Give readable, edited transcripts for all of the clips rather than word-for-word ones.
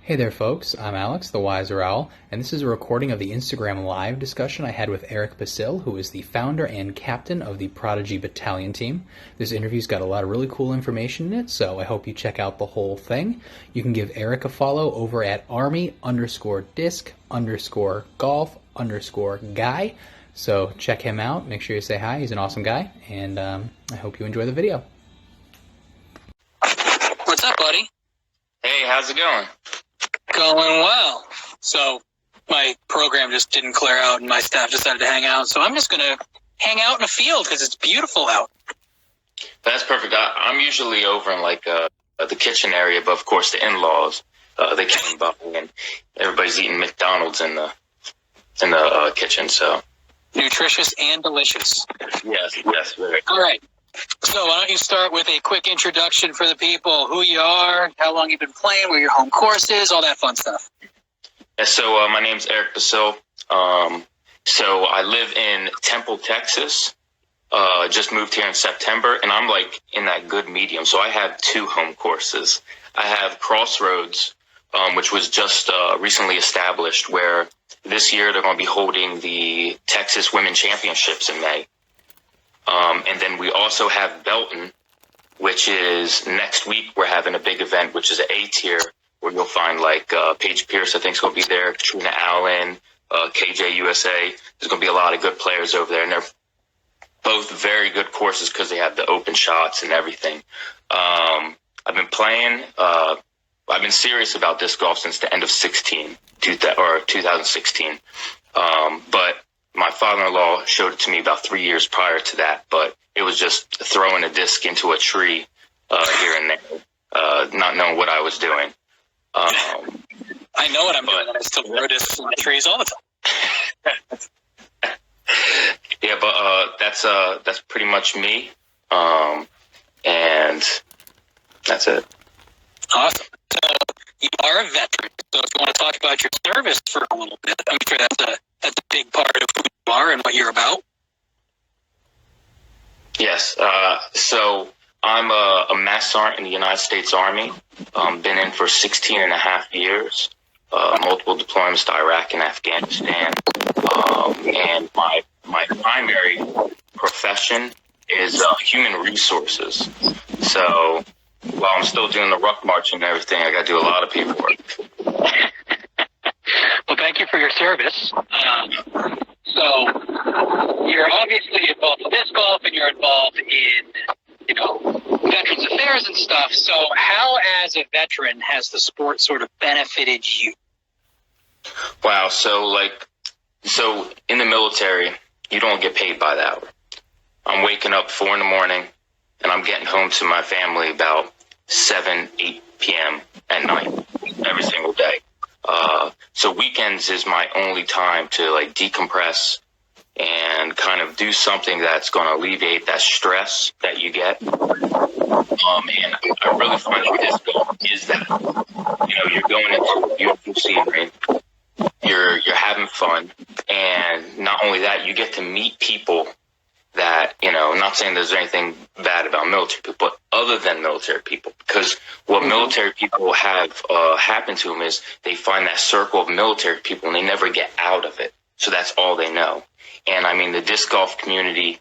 Hey there, folks. I'm Alex, the Wiser Owl, and this is a recording of the Instagram Live discussion I had with Eric Basile, who is the founder and captain of the Prodigy Battalion team. This interview's got a lot of really cool information in it, so I hope you check out the whole thing. You can give Eric a follow over at army_disc_golf_guy. So check him out. Make sure you say hi. He's an awesome guy, and I hope you enjoy the video. What's up, buddy? Hey, how's it going? Going well. So my program just didn't clear out and my staff decided to hang out. So I'm just going to hang out in a field because it's beautiful out. That's perfect. I'm usually over in the kitchen area, but of course the in-laws, they came by and everybody's eating McDonald's in the kitchen. So Nutritious and delicious. yes, very. All right. So why don't you start with a quick introduction for the people, who you are, how long you've been playing, where your home course is, all that fun stuff. Yeah, so my name's Eric Basile. So I live in Temple, Texas. Just moved here in September, and I'm like in that good medium. So I have two home courses. I have Crossroads, which was just recently established, where this year they're going to be holding the Texas Women Championships in May. And then we also have Belton, which is next week. We're having a big event, which is an A tier, where you'll find Paige Pierce, I think, is going to be there, Katrina Allen, KJ USA. There's going to be a lot of good players over there, and they're both very good courses because they have the open shots and everything. I've been playing. I've been serious about disc golf since the end of 2016. But my father-in-law showed it to me about 3 years prior to that, but it was just throwing a disc into a tree here and there, not knowing what I was doing. I know what I'm doing, and I still throw discs in the trees all the time. Yeah, but that's pretty much me, and that's it. Awesome. So you are a veteran. So if you want to talk about your service for a little bit, I'm sure that's a big part of who you are and what you're about. Yes. So I'm a Master Sergeant in the United States Army. Been in for 16 and a half years. Multiple deployments to Iraq and Afghanistan. And my primary profession is human resources. So while I'm still doing the ruck march and everything, I got to do a lot of paperwork. Well, thank you for your service. So you're obviously involved in disc golf and you're involved in, Veterans Affairs and stuff. So how, as a veteran, has the sport sort of benefited you? Wow. So in the military, you don't get paid by the hour. I'm waking up 4 a.m. and I'm getting home to my family about 7, 8 p.m. at night every single day. So weekends is my only time to decompress and kind of do something that's going to alleviate that stress that you get. And I really find that disc golf is that, you're going into a beautiful scenery, you're having fun, and not only that, you get to meet people that, I'm not saying there's anything bad about military people, but other than military people, because what military people have happen to them is they find that circle of military people and they never get out of it. So that's all they know. And I mean, the disc golf community,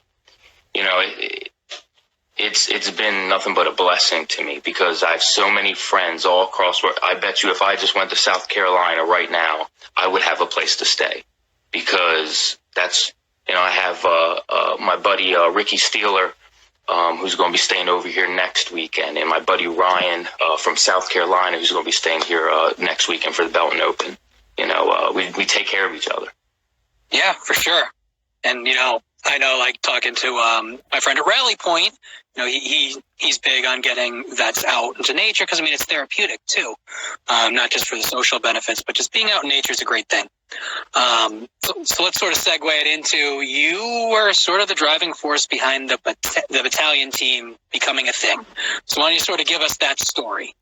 it's been nothing but a blessing to me because I have so many friends all across where I bet you if I just went to South Carolina right now, I would have a place to stay because that's, I have my buddy Ricky Steeler, who's going to be staying over here next weekend, and my buddy Ryan from South Carolina, who's going to be staying here next weekend for the Belton Open. We take care of each other. Yeah, for sure. And, I know, talking to my friend at Rally Point, he's big on getting vets out into nature because, it's therapeutic, too. Not just for the social benefits, but just being out in nature is a great thing. So let's sort of segue it into you were sort of the driving force behind the battalion team becoming a thing. So why don't you sort of give us that story?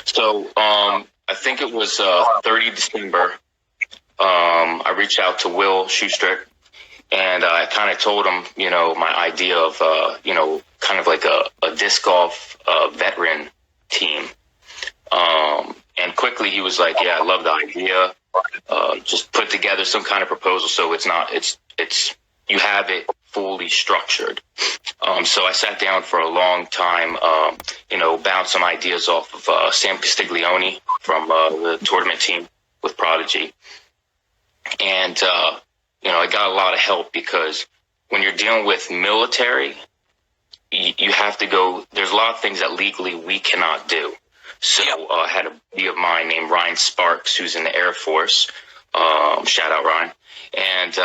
So I think it was 30 December. I reached out to Will Schuster, and I kind of told him, my idea of, kind of like a disc golf veteran team. And quickly quickly he was like, yeah, I love the idea. Just put together some kind of proposal so it's you have it fully structured. So I sat down for a long time, bounced some ideas off of Sam Castiglione from the tournament team with Prodigy. And, I got a lot of help because when you're dealing with military, you have to go, there's a lot of things that legally we cannot do. So I had a buddy of mine named Ryan Sparks, who's in the Air Force. Shout out, Ryan. And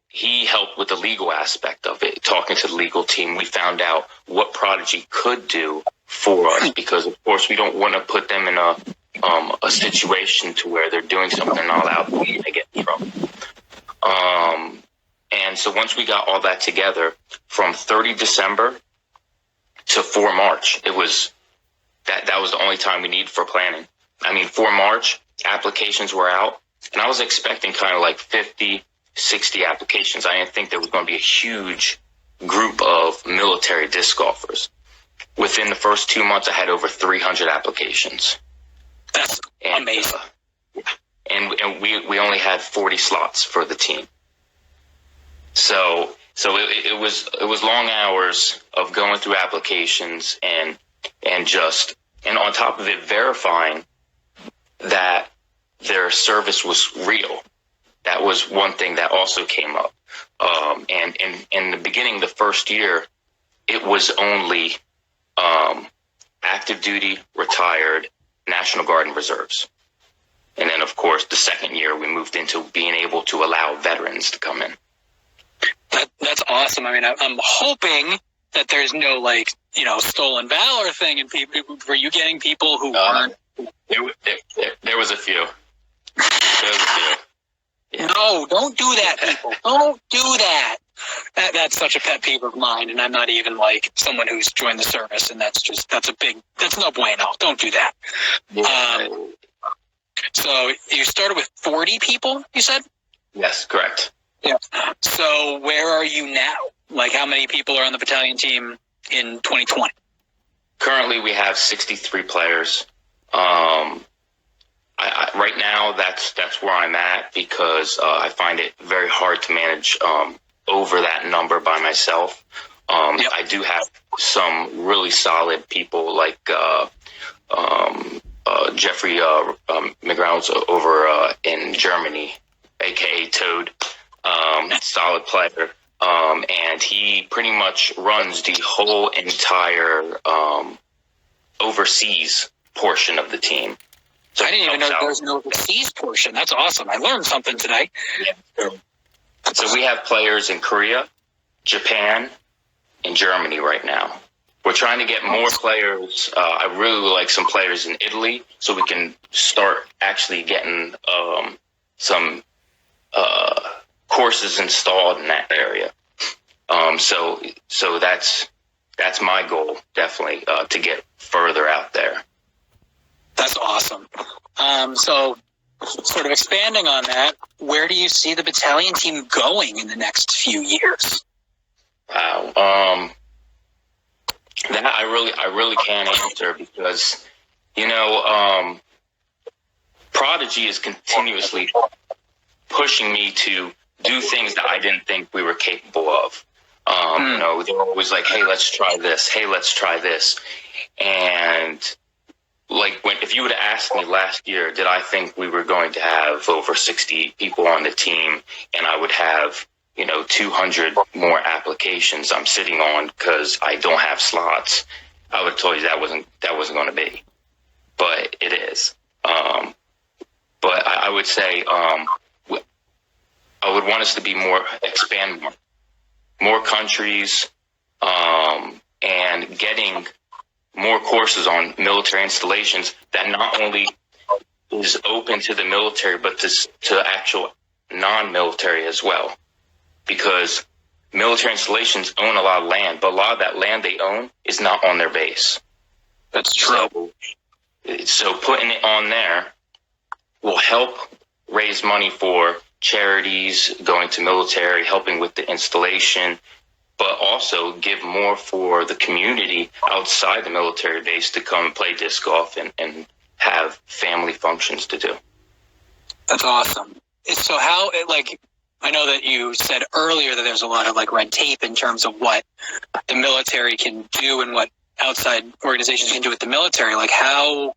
he helped with the legal aspect of it. Talking to the legal team, we found out what Prodigy could do for us because, of course, we don't want to put them in a situation to where they're doing something they're not allowed to do, they get in trouble. And so once we got all that together, from 30 December to 4 March, it was that was the only time we needed for planning. I mean, 4 March, applications were out, and I was expecting kind of like 50, 60 applications. I didn't think there was going to be a huge group of military disc golfers. Within the first 2 months, I had over 300 applications. That's amazing. And we only had 40 slots for the team. So it was long hours of going through applications and on top of it, verifying that their service was real. That was one thing that also came up. And in the beginning, the first year, it was only active duty, retired, National Guard, and reserves. And then, of course, the second year, we moved into being able to allow veterans to come in. That's awesome. I mean, I'm hoping that there's no, stolen valor thing, and people, were you getting people who weren't? There was a few. Yeah. No, don't do that, people. Don't do that. That's such a pet peeve of mine, and I'm not even someone who's joined the service, and that's no bueno. Don't do that. Yeah. So you started with 40 people, you said? Yes, correct. Yeah. So where are you now? How many people are on the battalion team in 2020? Currently, we have 63 players. Right now, that's where I'm at because I find it very hard to manage over that number by myself. Yep. I do have some really solid people like Jeffrey McGrounds over in Germany, aka Toad, solid player. And he pretty much runs the whole entire overseas portion of the team. So I didn't even know there was an overseas portion. That's awesome. I learned something today. Yeah. So we have players in Korea, Japan, and Germany right now. We're trying to get more players. I really would like some players in Italy so we can start actually getting some courses installed in that area. So that's my goal, definitely, to get further out there. That's awesome. So sort of expanding on that, where do you see the battalion team going in the next few years? Wow. That I really can't answer because, Prodigy is continuously pushing me to do things that I didn't think we were capable of. They're always like, hey, let's try this. Hey, let's try this. And if you would have asked me last year, did I think we were going to have over 60 people on the team and I would have, 200 more applications I'm sitting on because I don't have slots, I would have told you that wasn't going to be. But it is. But I would say I would want us to be expand more countries, and getting more courses on military installations that not only is open to the military, but to actual non-military as well. Because military installations own a lot of land, but a lot of that land they own is not on their base. That's true. So putting it on there will help raise money for charities, going to military, helping with the installation, but also give more for the community outside the military base to come and play disc golf and have family functions to do. That's awesome. So how, like, I know that you said earlier that there's a lot of like red tape in terms of what the military can do and what outside organizations can do with the military. Like how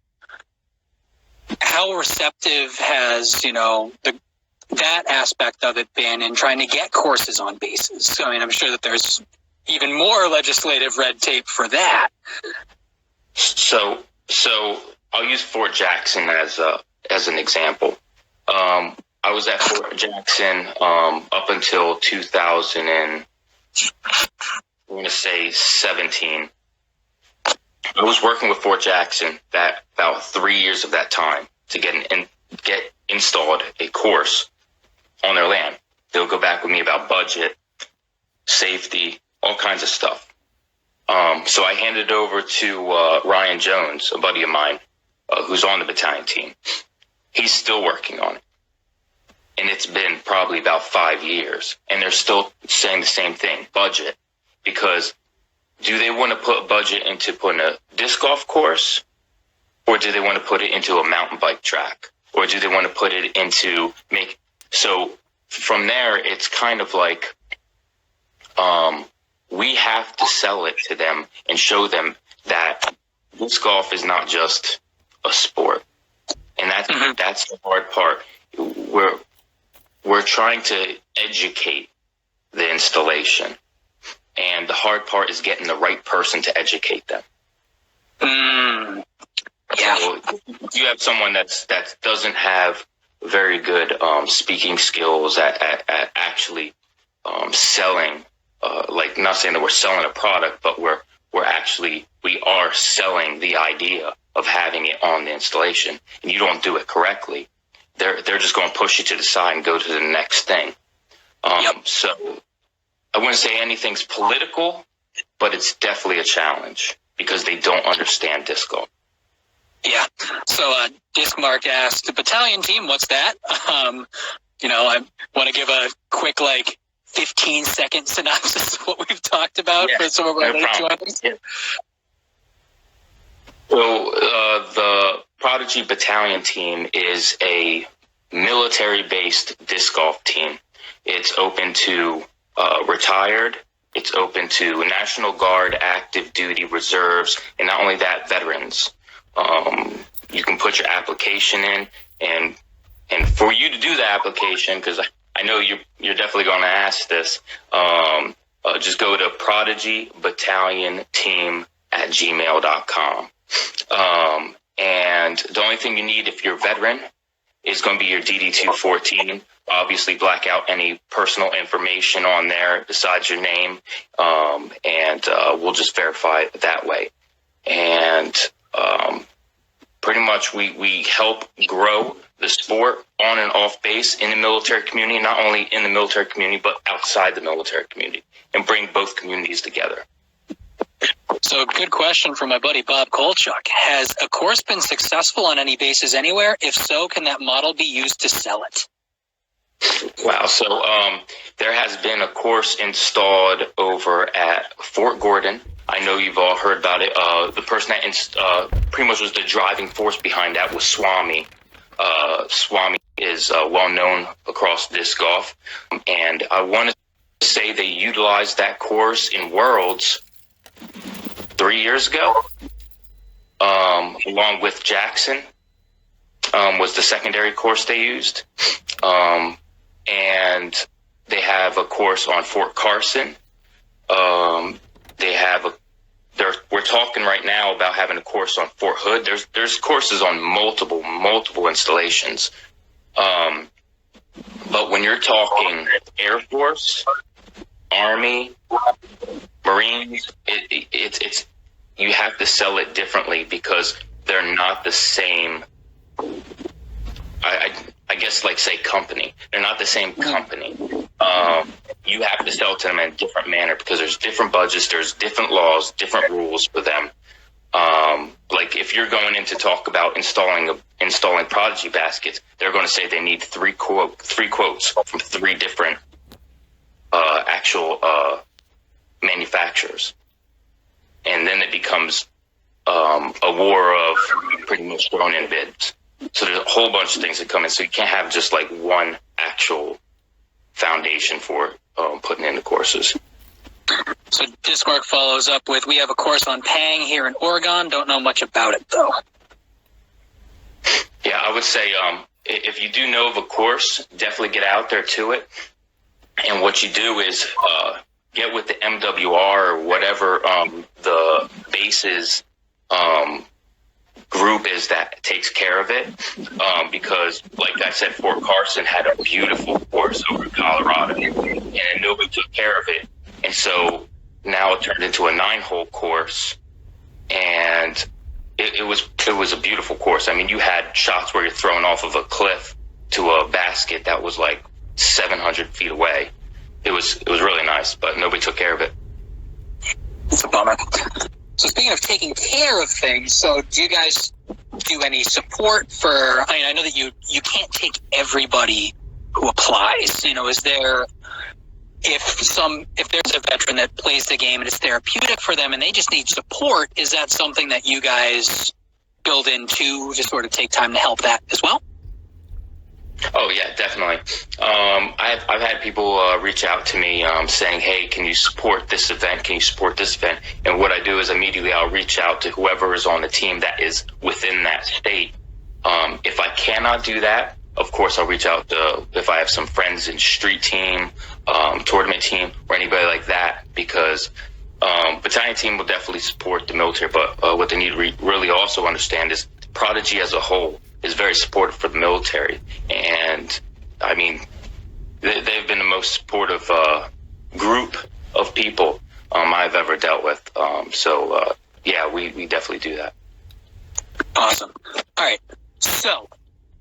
receptive has, you know, that aspect of it been in trying to get courses on bases? I mean, I'm sure that there's even more legislative red tape for that. So I'll use Fort Jackson as an example. I was at Fort Jackson up until 2017. I was working with Fort Jackson that about 3 years of that time to get installed a course on their land. They'll go back with me about budget, safety, all kinds of stuff. So I handed it over to Ryan Jones, a buddy of mine, who's on the battalion team. He's still working on it. And it's been probably about 5 years. And they're still saying the same thing, budget. Because do they want to put budget into putting a disc golf course? Or do they want to put it into a mountain bike track? Or do they want to put it into so from there, it's kind of like we have to sell it to them and show them that disc golf is not just a sport. And that's the hard part. We're trying to educate the installation. And the hard part is getting the right person to educate them. Yeah. So you have someone that doesn't have very good speaking skills at actually selling. Like, not saying that we're selling a product, but we are selling the idea of having it on the installation. And you don't do it correctly, they're just going to push you to the side and go to the next thing. So I wouldn't say anything's political, but it's definitely a challenge because they don't understand disc golf. Yeah. So Disc Mark asked, the battalion team, what's that? You know, I want to give a quick, 15-second synopsis of what we've talked about for some of our joiners. Yeah. So the Prodigy Battalion team is a military-based disc golf team. It's open to retired. It's open to National Guard, active duty, reserves, and not only that, veterans. You can put your application in, and for you to do the application, because I know you're definitely going to ask this, just go to prodigybattalionteam@gmail.com. And the only thing you need if you're a veteran is going to be your DD-214. Obviously, black out any personal information on there besides your name, and we'll just verify it that way. And pretty much we help grow the sport on and off base in the military community, not only in the military community, but outside the military community, and bring both communities together. So, good question from my buddy Bob Kolchuk. Has a course been successful on any bases anywhere? If so, can that model be used to sell it? Wow. So there has been a course installed over at Fort Gordon. I know you've all heard about it. The person that pretty much was the driving force behind that was Swami. Swami is well known across disc golf. And I want to say they utilized that course in Worlds 3 years ago, along with Jackson, was the secondary course they used. And they have a course on Fort Carson. We're talking right now about having a course on Fort Hood. There's courses on multiple installations. But when you're talking Air Force, Army, Marines, it's you have to sell it differently because they're not the same. I guess, say company. They're not the same company. You have to sell to them in a different manner because there's different budgets, there's different laws, different rules for them. If you're going in to talk about installing Prodigy baskets, they're going to say they need three quotes from three different actual manufacturers, and then it becomes a war of pretty much thrown in bids. So there's a whole bunch of things that come in. So you can't have just like one actual foundation for putting in the courses. So Discmark follows up with, we have a course on Pang here in Oregon. Don't know much about it, though. Yeah, I would say if you do know of a course, definitely get out there to it. And what you do is get with the MWR or whatever the bases group is that takes care of it. Because, like I said, Fort Carson had a beautiful course over in Colorado, and nobody took care of it. And so now it turned into a 9-hole course, and it was a beautiful course. I mean, you had shots where you're thrown off of a cliff to a basket that was like 700 feet away. It was really nice, but nobody took care of it. It's a bummer. So speaking of taking care of things, so do you guys do any support for, I mean, I know that you can't take everybody who applies. You know, is there, if there's a veteran that plays the game and it's therapeutic for them and they just need support, is that something that you guys build into to sort of take time to help that as well? Oh yeah, definitely. I've had people reach out to me saying, "Hey, can you support this event? Can you support this event?" And what I do is immediately I'll reach out to whoever is on the team that is within that state. If I cannot do that, of course I'll reach out to if I have some friends in street team, tournament team, or anybody like that, because battalion team will definitely support the military. But what they need to really also understand is Prodigy as a whole is very supportive for the military. And I mean, they've been the most supportive group of people I've ever dealt with. So yeah, we definitely do that. Awesome. All right. So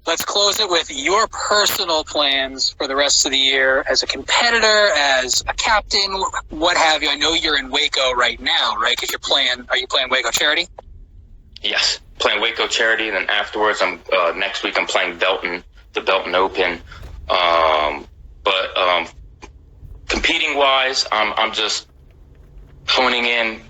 let's close it with your personal plans for the rest of the year as a competitor, as a captain, what have you. I know you're in Waco right now, right? Because are you playing Waco Charity? Yes, playing Waco Charity, and then afterwards, next week I'm playing the Belton Open. But competing wise, I'm just honing in,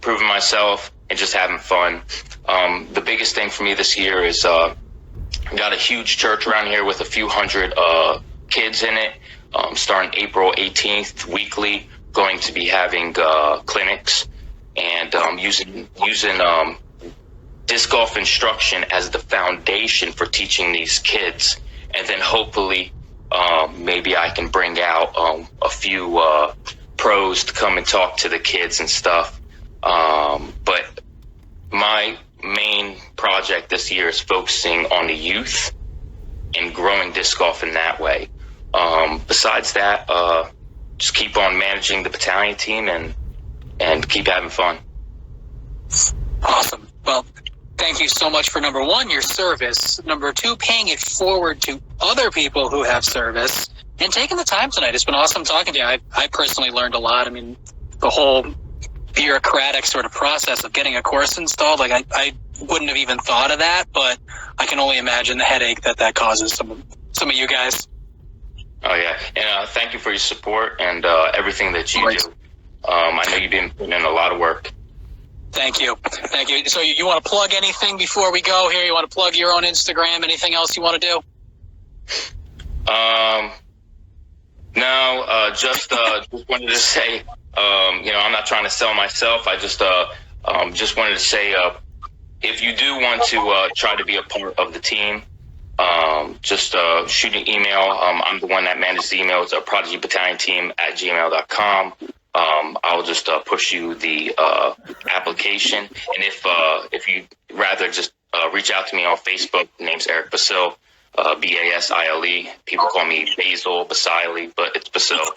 proving myself, and just having fun. The biggest thing for me this year is got a huge church around here with a few hundred kids in it. Starting April 18th, weekly, going to be having clinics and using disc golf instruction as the foundation for teaching these kids. And then hopefully maybe I can bring out a few pros to come and talk to the kids and stuff. But my main project this year is focusing on the youth and growing disc golf in that way. Besides that, just keep on managing the battalion team and keep having fun. Awesome. Well, thank you so much for, number one, your service. Number two, paying it forward to other people who have service, and taking the time tonight. It's been awesome talking to you. I personally learned a lot. I mean, the whole bureaucratic sort of process of getting a course installed, like I wouldn't have even thought of that, but I can only imagine the headache that causes some of you guys. Oh yeah, and thank you for your support and everything that you do. I know you've been putting in a lot of work. Thank you. So you want to plug anything before we go here? You want to plug your own Instagram? Anything else you want to do? No, just wanted to say, I'm not trying to sell myself. I just wanted to say, if you do want to try to be a part of the team, just shoot an email. I'm the one that manages the email. It's a prodigybattalionteam@gmail.com. I'll just push you the application. And if you rather just reach out to me on Facebook, the name's Eric Basile, Basile. People call me Basile, but it's Basile.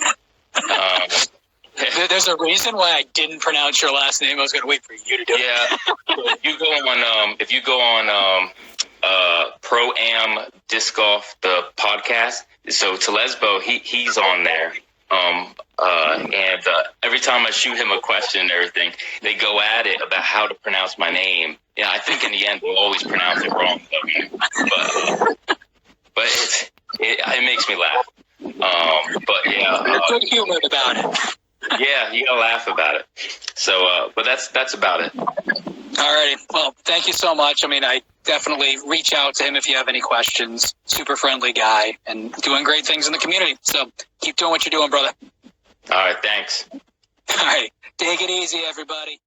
There's a reason why I didn't pronounce your last name. I was going to wait for you to do it. Yeah. If you go on Pro Am Disc Golf, the podcast, so Telesbo, he's on there. And every time I shoot him a question and everything, they go at it about how to pronounce my name. Yeah, I think in the end we'll always pronounce it wrong. But it makes me laugh. But yeah, you're good humored about it. Yeah, you gotta laugh about it. So, but that's about it. Alrighty. Well, thank you so much. I mean, I definitely reach out to him if you have any questions. Super friendly guy and doing great things in the community. So keep doing what you're doing, brother. All right, thanks. All right. Take it easy, everybody.